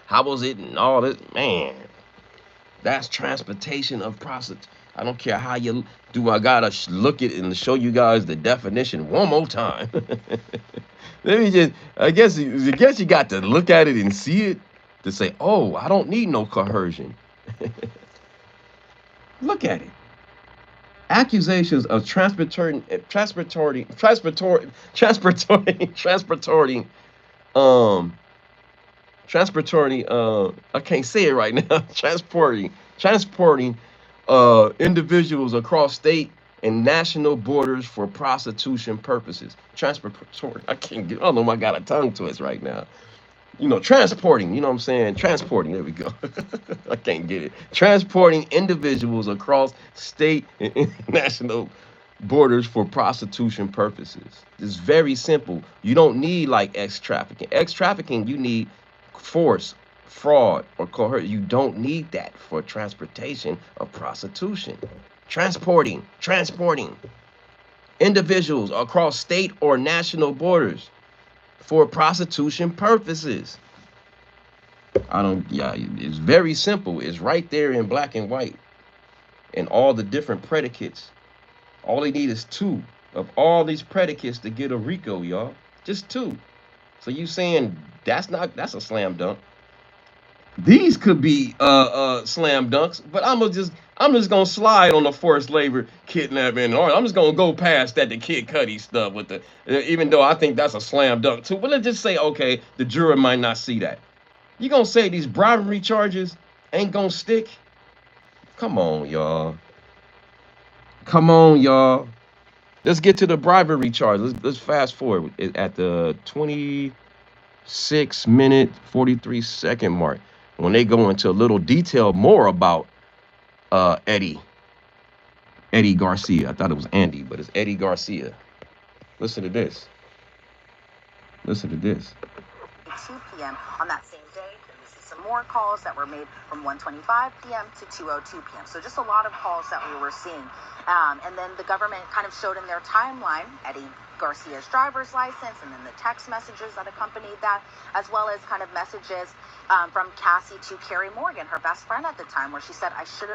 how was it and all this, man. That's transportation of prostitutes. I don't care how you do. I gotta look at it and show you guys the definition one more time. Let me just. I guess you got to look at it and see it to say, oh, I don't need no coercion. Look at it. Accusations of transporting I can't say it right now. Transporting individuals across state and national borders for prostitution purposes. I can't get. I don't know if I got a tongue twist right now. You know, transporting. You know what I'm saying? Transporting. There we go. I can't get it. Transporting individuals across state and international borders for prostitution purposes. It's very simple. You don't need like X trafficking. X trafficking, you need force, fraud, or coercion. You don't need that for transportation of prostitution. Transporting individuals across state or national borders for prostitution purposes. It's very simple. It's right there in black and white. And all the different predicates. All they need is 2 of all these predicates to get a RICO, y'all. Just 2. So you saying that's a slam dunk. These could be slam dunks, but I'm just gonna slide on the forced labor kidnapping. Or I'm just gonna go past that the Kid Cudi stuff with the even though I think that's a slam dunk too. But let's just say okay, the juror might not see that. You gonna say these bribery charges ain't gonna stick? Come on, y'all. Let's get to the bribery charge. Let's fast forward at the 26-minute 43-second mark when they go into a little detail more about Eddie Garcia. I thought it was Andy, but it's Eddie Garcia. Listen to this. 2 p.m. on that same day. We see some more calls that were made from 1:25 p.m. to 2:02 p.m. So just a lot of calls that we were seeing. And then the government kind of showed in their timeline Eddie Garcia's driver's license and then the text messages that accompanied that, as well as kind of messages from Cassie to Carrie Morgan, her best friend at the time, where she said, I should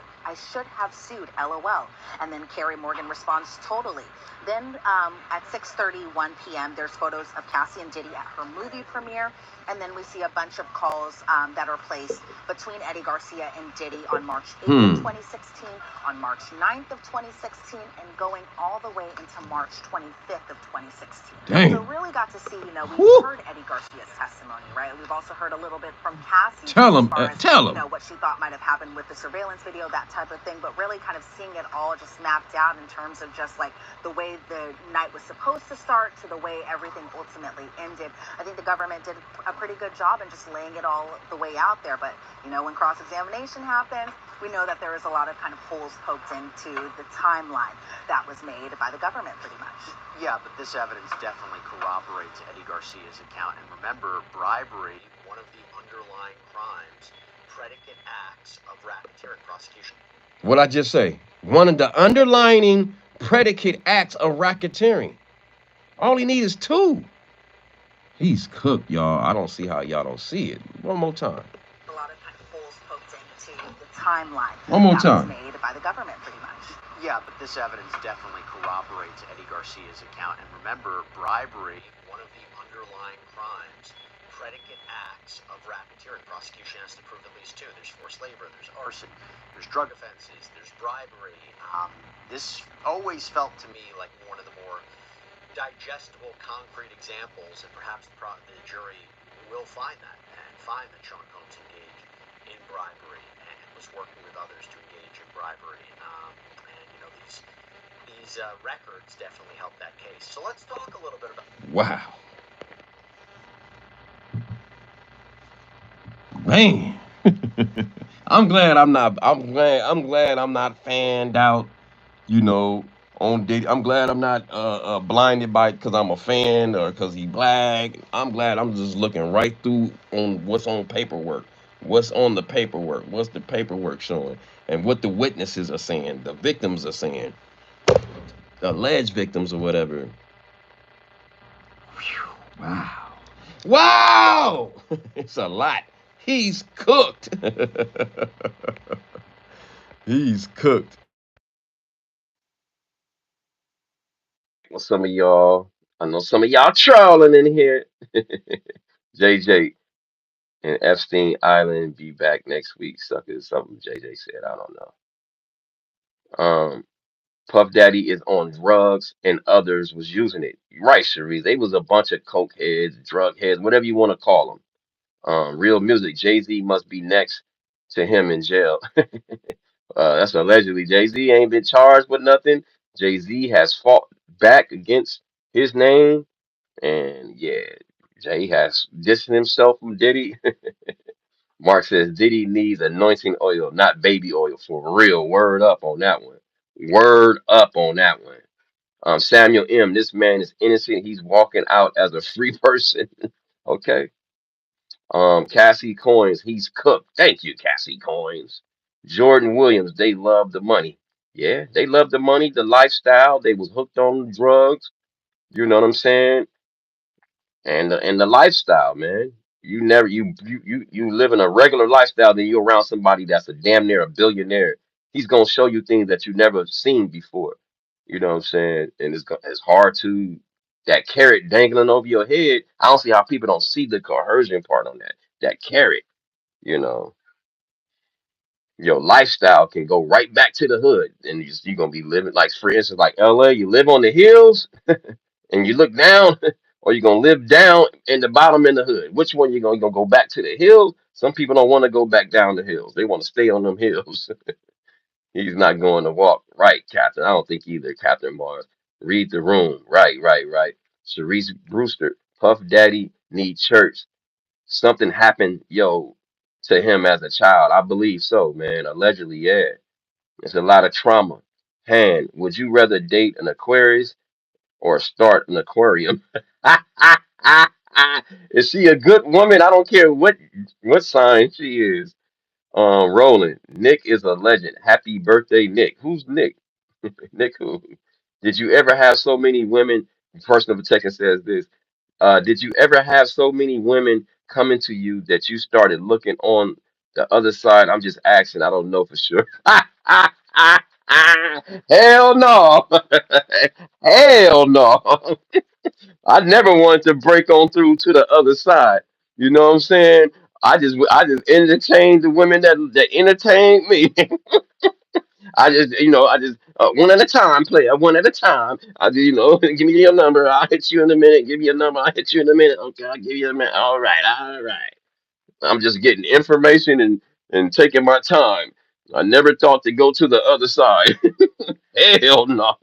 have sued, LOL. And then Carrie Morgan responds, totally. Then at 6:31 p.m., there's photos of Cassie and Diddy at her movie premiere. And then we see a bunch of calls that are placed between Eddie Garcia and Diddy on March 8th of 2016, on March 9th of 2016, and going all the way into March 25th of 2016. So Damn. really got to see, we've Whew. heard Eddie Garcia's testimony, right? We've also heard a little bit from Cassie Tell as him. far as, Tell him. what she thought might have happened with the surveillance video, that type of thing, but really kind of seeing it all just mapped out in terms of just like the way the night was supposed to start to the way everything ultimately ended. I think the government did a pretty good job in just laying it all the way out there, but when cross-examination happens, we know that there is a lot of kind of holes poked into the timeline that was made by the government pretty much. Yeah, but this evidence definitely corroborates Eddie Garcia's account. And remember, bribery, one of the underlying crimes, predicate acts of racketeering prosecution. What I just say? One of the underlining predicate acts of racketeering. All he needs is two. He's cooked, y'all. I don't see how y'all don't see it. One more time. A lot of kind of holes poked into the timeline One more that time. was made by the government pretty much. Yeah, but this evidence definitely corroborates Eddie Garcia's account. And remember, bribery, one of the underlying crimes, predicate acts of racketeering. Prosecution has to prove at least two. There's forced labor, there's arson, there's drug offenses, there's bribery. This always felt to me like one of the more digestible, concrete examples, and perhaps the jury will find that and find that Sean Combs engaged in bribery and was working with others to engage in bribery. And these records definitely help that case. So let's talk a little bit about. Wow. Man. I'm glad I'm not. I'm glad I'm not fanned out. You know, on Diddy. I'm glad I'm not blinded by because I'm a fan or because he black. I'm glad I'm just looking right through on what's on paperwork. What's on the paperwork? What's the paperwork showing? And what the witnesses are saying, the victims are saying, the alleged victims or whatever. Whew, wow. Wow! It's a lot. He's cooked. He's cooked. Well, some of y'all, I know some of y'all trolling in here. JJ and Epstein Island be back next week. Suckers, something JJ said. I don't know. Puff Daddy is on drugs and others was using it. Right, Cherise. They was a bunch of coke heads, drug heads, whatever you want to call them. Real music. Jay-Z must be next to him in jail. That's allegedly. Jay-Z ain't been charged with nothing. Jay-Z has fought back against his name. And yeah, Jay has distanced himself from Diddy. Mark says Diddy needs anointing oil, not baby oil, for real. Word up on that one. Word up on that one. Samuel M. This man is innocent. He's walking out as a free person. Okay. Cassie Coins, he's cooked. Thank you, Cassie Coins. Jordan Williams, they love the money. Yeah, they love the money, the lifestyle. They was hooked on drugs. You know what I'm saying? And the lifestyle, man. You never you live in a regular lifestyle, then you're around somebody that's a damn near a billionaire. He's gonna show you things that you never seen before. You know what I'm saying? And it's hard to that carrot dangling over your head. I don't see how people don't see the coercion part on that. That carrot, you know, your lifestyle can go right back to the hood, and you're gonna be living like, for instance, like LA. You live on the hills and you look down, or you're gonna live down in the bottom in the hood. Which one you gonna go back to the hills? Some people don't want to go back down the hills. They want to stay on them hills. He's not going to walk. Right, Captain. I don't think either, Captain Mars. Read the room. Right, right, right. Sharice Brewster, Puff Daddy need church. Something happened, yo, to him as a child. I believe so, man. Allegedly, yeah. It's a lot of trauma. Han, would you rather date an Aquarius or start an aquarium? Is she a good woman? I don't care what sign she is. Roland, Nick is a legend. Happy birthday, Nick. Who's Nick? Nick who? Did you ever have so many women? Person of protection says this. Did you ever have so many women coming to you that you started looking on the other side? I'm just asking. I don't know for sure. Hell no. Hell no. I never wanted to break on through to the other side. You know what I'm saying? I just entertained the women that entertained me. I just, I just one at a time, play one at a time. I just, give me your number. I'll hit you in a minute. Give me your number. I'll hit you in a minute. Okay, I'll give you a minute. All right, all right. I'm just getting information and taking my time. I never thought to go to the other side. Hell no.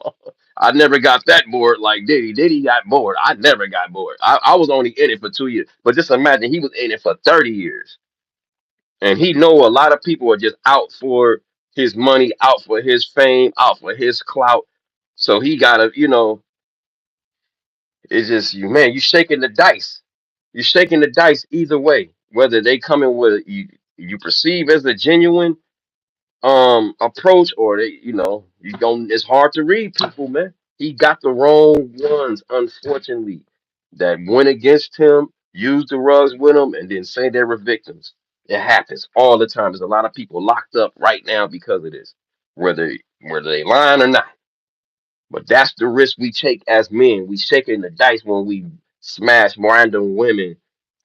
I never got that bored like Diddy. Diddy got bored. I never got bored. I was only in it for 2 years. But just imagine he was in it for 30 years. And he know a lot of people are just out for his money, out for his fame, out for his clout. So he gotta, it's just you shaking the dice. You're shaking the dice either way. Whether they coming with you perceive as a genuine approach, or they, you don't, it's hard to read people, man. He got the wrong ones, unfortunately, that went against him, used the rugs with him, and then say they were victims. It happens all the time. There's a lot of people locked up right now because of this, whether they lying or not. But that's the risk we take as men. We shaking the dice when we smash random women.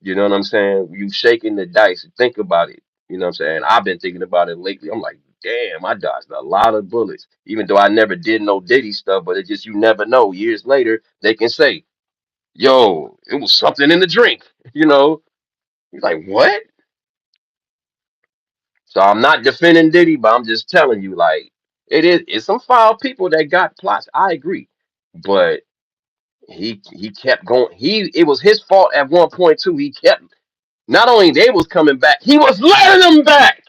You know what I'm saying? You shaking the dice. Think about it. You know what I'm saying? I've been thinking about it lately. I'm like, damn, I dodged a lot of bullets. Even though I never did no Diddy stuff, but it just, you never know. Years later, they can say, yo, it was something in the drink. You know, you're like, what? So I'm not defending Diddy, but I'm just telling you, like, it's some foul people that got plots. I agree. But he kept going. It was his fault at one point too. He kept, not only they was coming back, he was letting them back.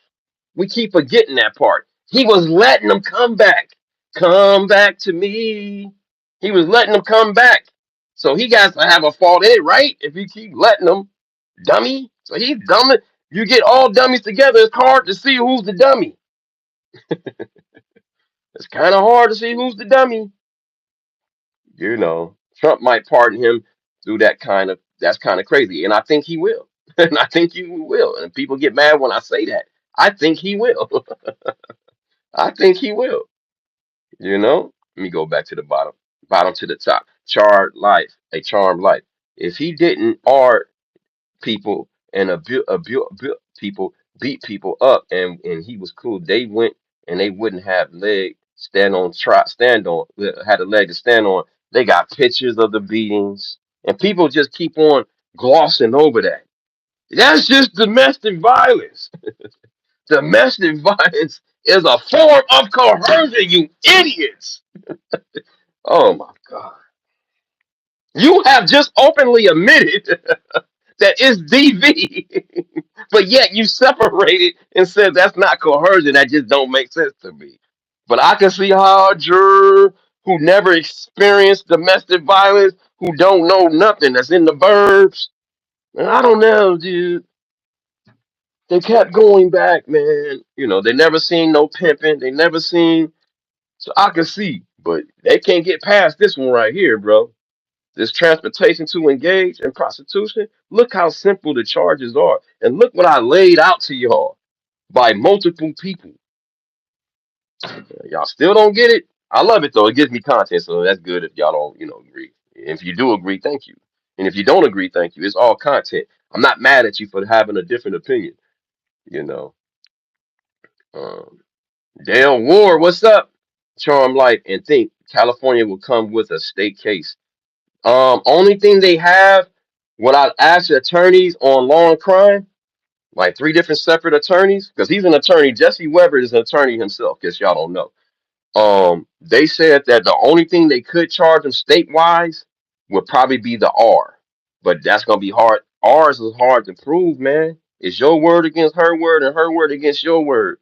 We keep forgetting that part. He was letting them come back. Come back to me. He was letting them come back. So he got to have a fault in it, right? If you keep letting them, dummy. So he's dumb. You get all dummies together, it's hard to see who's the dummy. It's kind of hard to see who's the dummy. Trump might pardon him through that's kind of crazy. And I think he will. And I think he will. And people get mad when I say that. I think he will. I think he will. Let me go back to the bottom to the top. Charred life, a charmed life. If he didn't art people and people, beat people up, and he was cool, they went and they wouldn't have leg stand on, had a leg to stand on. They got pictures of the beatings, and people just keep on glossing over that. That's just domestic violence. Domestic violence is a form of coercion, you idiots. Oh my God. You have just openly admitted that it's DV, but yet you separated and said that's not coercion. That just don't make sense to me. But I can see how a juror who never experienced domestic violence, who don't know nothing, that's in the burbs, and I don't know, dude. They kept going back, man. They never seen no pimping. They never seen. So I can see, but they can't get past this one right here, bro. This transportation to engage in prostitution. Look how simple the charges are, and look what I laid out to y'all by multiple people. Y'all still don't get it. I love it though. It gives me content, so that's good. If y'all don't, agree. If you do agree, thank you. And if you don't agree, thank you. It's all content. I'm not mad at you for having a different opinion. You know. Um, Dale Ward, what's up? Charm Life and think California will come with a state case. Only thing they have, what I asked the attorneys on law and crime, like three different separate attorneys, because he's an attorney. Jesse Weber is an attorney himself. Guess y'all don't know. They said that the only thing they could charge him state-wise would probably be the R, but that's gonna be hard. R's is hard to prove, man. It's your word against her word and her word against your word.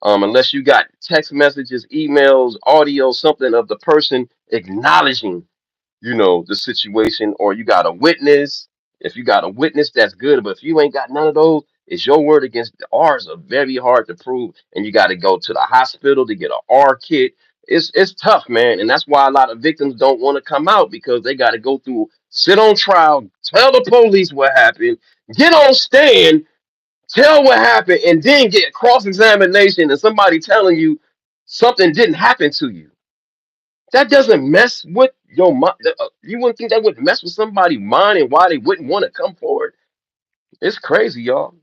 Unless you got text messages, emails, audio, something of the person acknowledging, the situation, or you got a witness. If you got a witness, that's good. But if you ain't got none of those, it's your word against ours are very hard to prove. And you got to go to the hospital to get a R kit. It's tough, man. And that's why a lot of victims don't want to come out because they got to go through, sit on trial, tell the police what happened, get on stand, tell what happened, and then get cross-examination and somebody telling you something didn't happen to you. That doesn't mess with your mind. You wouldn't think that would mess with somebody's mind and why they wouldn't want to come forward. It's crazy, y'all.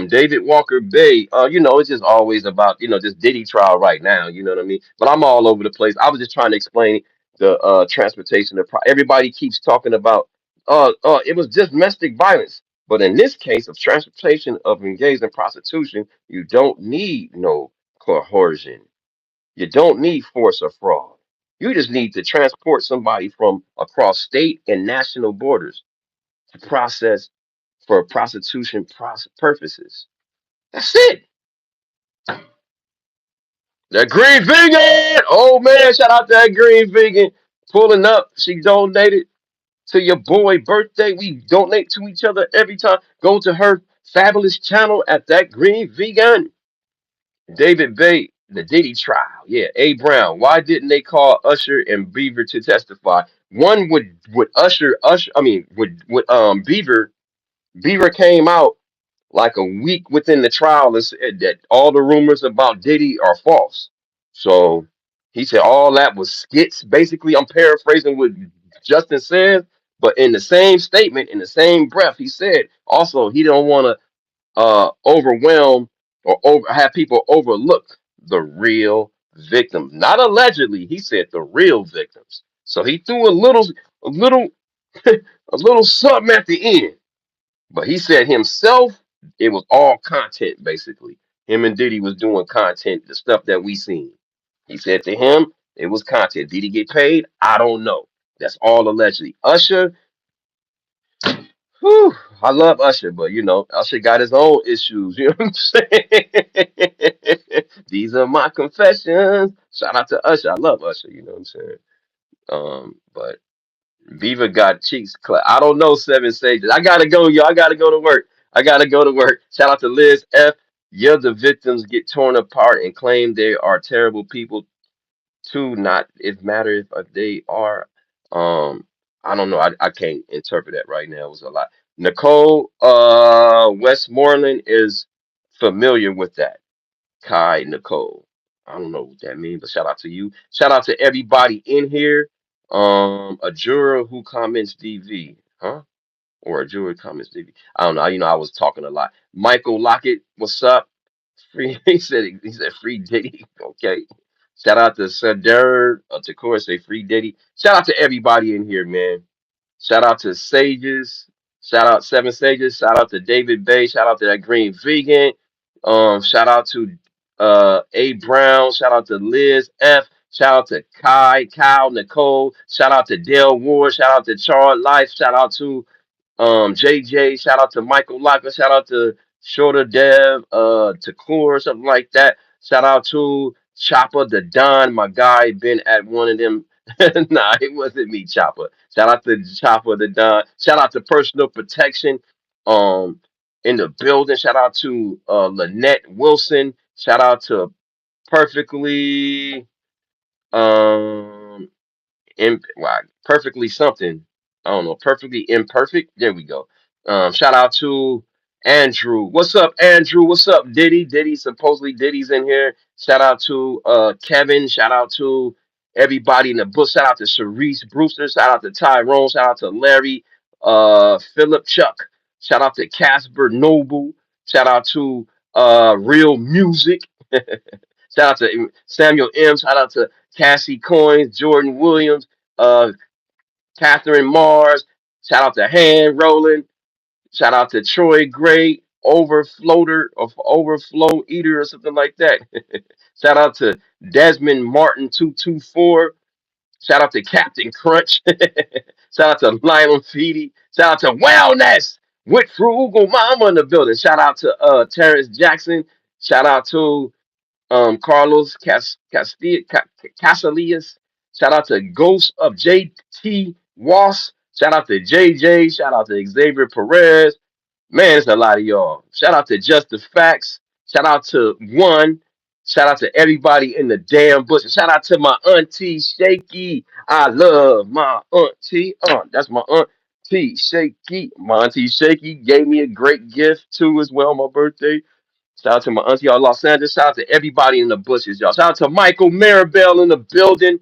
David Walker Bay, it's just always about, this Diddy trial right now, you know what I mean? But I'm all over the place. I was just trying to explain the transportation of everybody keeps talking about it was just domestic violence. But in this case of transportation of engaged in prostitution, you don't need no coercion. You don't need force or fraud. You just need to transport somebody from across state and national borders to process for prostitution purposes. That's it. That green vegan. Oh man, shout out to that green vegan pulling up. She donated to your boy birthday. We donate to each other every time. Go to her fabulous channel at that green vegan. David Bay, the Diddy trial. Yeah, A Brown. Why didn't they call Usher and Beaver to testify? One would Usher. I mean, would Beaver came out like a week within the trial and said that all the rumors about Diddy are false. So he said all that was skits. Basically, I'm paraphrasing what Justin said, but in the same statement, in the same breath, he said also he don't want to overwhelm or have people overlook the real victims. Not allegedly, he said the real victims. So he threw a little, a little something at the end. But he said himself, it was all content basically. Him and Diddy was doing content, the stuff that we seen. He said to him, it was content. Did he get paid? I don't know. That's all allegedly. Usher, whew, I love Usher, but Usher got his own issues. You know what I'm saying? These are my confessions. Shout out to Usher. I love Usher. You know what I'm saying? But Beaver got cheeks clapped. I don't know, Seven Sages. I gotta go, yo. I gotta go to work. I gotta go to work. Shout out to Liz F. Yeah, the victims get torn apart and claim they are terrible people too. Not it matter if they are. I don't know. I can't interpret that right now. It was a lot. Nicole Westmoreland is familiar with that. Kai Nicole. I don't know what that means, but shout out to you. Shout out to everybody in here. A juror who comments DV, huh? Or a juror comments DV. I don't know. I was talking a lot. Michael Lockett, what's up? Free. He said free Diddy. Okay. Shout out to Sadair, Takor say free Diddy. Shout out to everybody in here, man. Shout out to Sages. Shout out Seven Sages. Shout out to David Bay. Shout out to that Green Vegan. Shout out to A Brown. Shout out to Liz F. Shout out to Kyle, Nicole. Shout out to Dale Ward. Shout out to Charles Life. Shout out to JJ. Shout out to Michael Locker. Shout out to Shorter Dev, to Core, something like that. Shout out to Chopper the Don, my guy, been at one of them. Nah, it wasn't me, Chopper. Shout out to Chopper the Don. Shout out to Personal Protection. Um, in the building. Shout out to Lynette Wilson. Shout out to Perfectly. Um, well, perfectly something. I don't know, perfectly imperfect. There we go. Shout out to Andrew. What's up, Andrew? What's up, Diddy? Diddy, supposedly Diddy's in here. Shout out to Kevin. Shout out to everybody in the book. Shout out to Sharice Brewster. Shout out to Tyrone. Shout out to Larry, Philip Chuck. Shout out to Casper Noble. Shout out to Real Music. Shout out to Samuel M. Shout out to Cassie Coins, Jordan Williams, uh, Catherine Mars. Shout out to Han Roland. Shout out to Troy Gray, Overfloater of Overflow Eater or something like that. Shout out to Desmond Martin 224. Shout out to Captain Crunch. Shout out to Lionel Feedy. Shout out to Wellness with Frugal Mama in the building. Shout out to Terrence Jackson. Shout out to Carlos Casillas. Shout out to Ghost of JT Wass. Shout out to JJ. Shout out to Xavier Perez. Man, it's a lot of y'all. Shout out to Just the Facts. Shout out to One. Shout out to everybody in the damn bush. Shout out to my auntie Shaky. I love my auntie. That's my auntie Shaky. My auntie Shaky gave me a great gift too as well on my birthday. Shout out to my auntie out Los Angeles. Shout out to everybody in the bushes, y'all. Shout out to Michael Maribel in the building.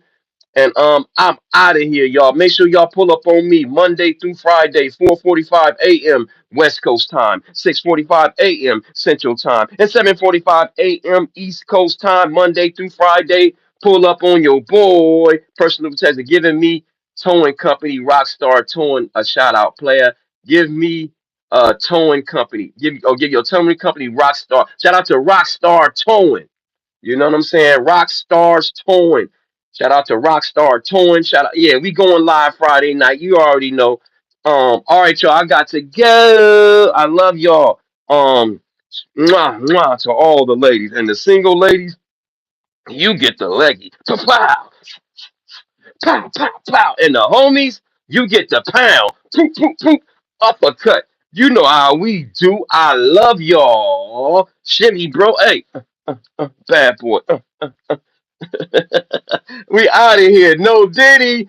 And I'm out of here, y'all. Make sure y'all pull up on me Monday through Friday, 4:45 a.m. West Coast time, 6:45 a.m. Central time, and 7:45 a.m. East Coast time, Monday through Friday. Pull up on your boy. Personal test giving me towing company, Rockstar Towing, a shout out player. Give me towing company. Give your towing company Rockstar. Shout out to Rockstar Towing. You know what I'm saying? Rock Stars Towing. Shout out to Rockstar Towing. Shout out. Yeah, we going live Friday night. You already know. All right, y'all. I got to go. I love y'all. Mwah, mwah to all the ladies. And the single ladies, you get the leggy. Pow, pow, pow, pow, pow. And the homies, you get the pound. Poop, poop, poop. Uppercut. You know how we do. I love y'all. Shimmy, bro. Hey, bad boy. We out of here. No Diddy.